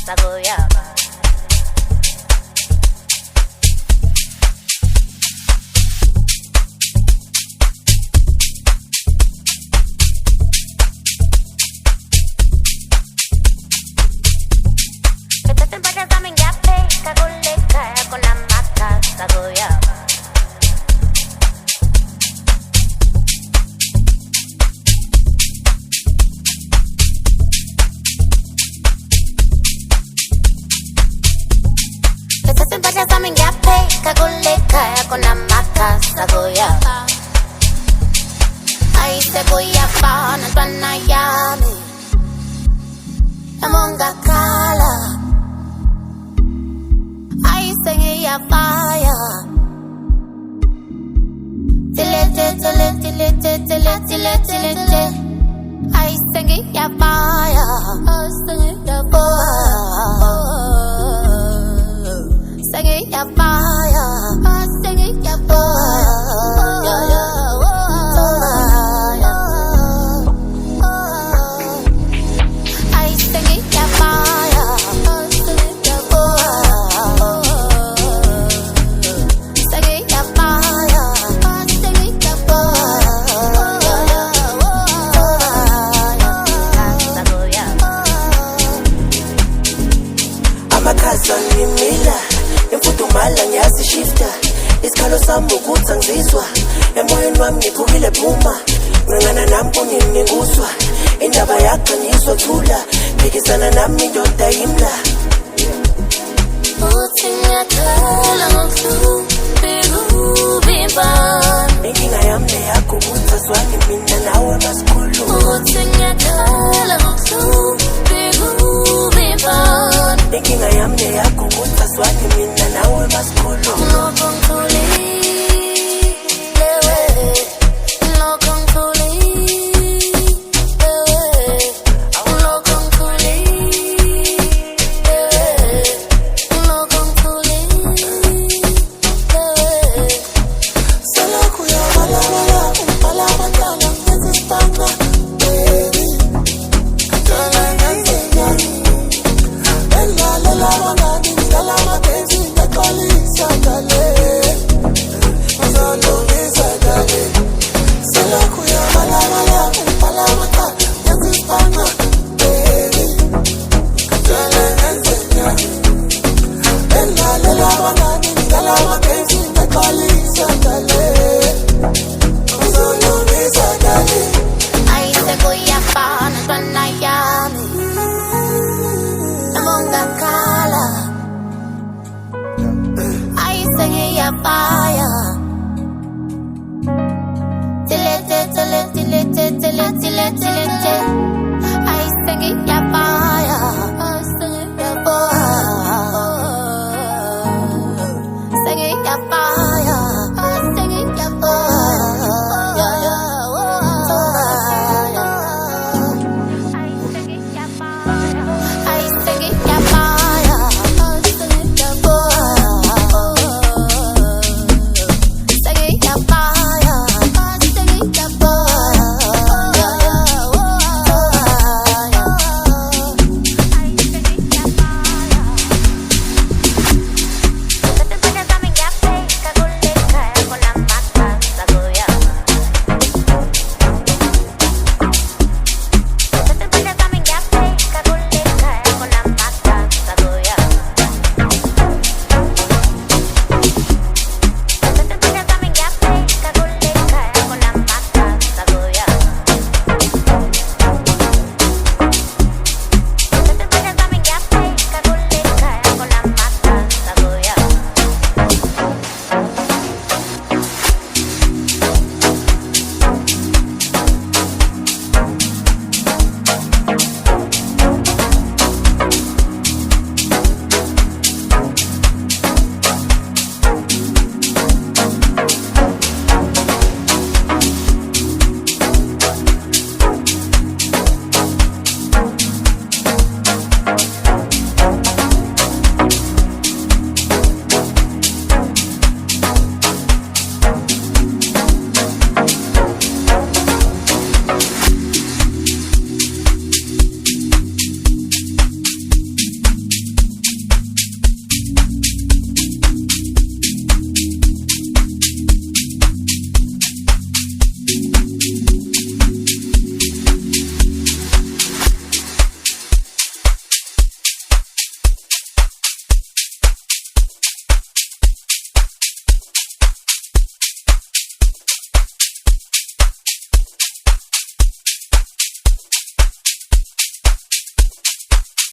sagoyaba. Estás en payas a mingape, cagoleka con la maca sagoyaba. Estás en payas a mingape, cagoleka con la maca sagoyaba. Ahí se voy a fan, Panayami, Amonga Kala. I sing it a fire. Till it. I sing it a fire. I sing it a fire. Sing it a fire. I sing it a fire. I sing it a fire. Ngimila imfudumala ngiyazishifta isikhalo sami ukuthi angizizwa emoyeni wami ngiphukile phuma ngingana nami kuninguswa indaba yakho ngizwa thula phikisana nami indoda yimla uthi ngiyakhala ngokubimba inkinga yami neyakho ukuthi azwani mina nawe masikhulu uthi ngiyakhala ngokubimba inkinga yami neyakho ukuthi azwani mina nawe masikhulu Sala kuya mala mala, mala mala, yangu spanga.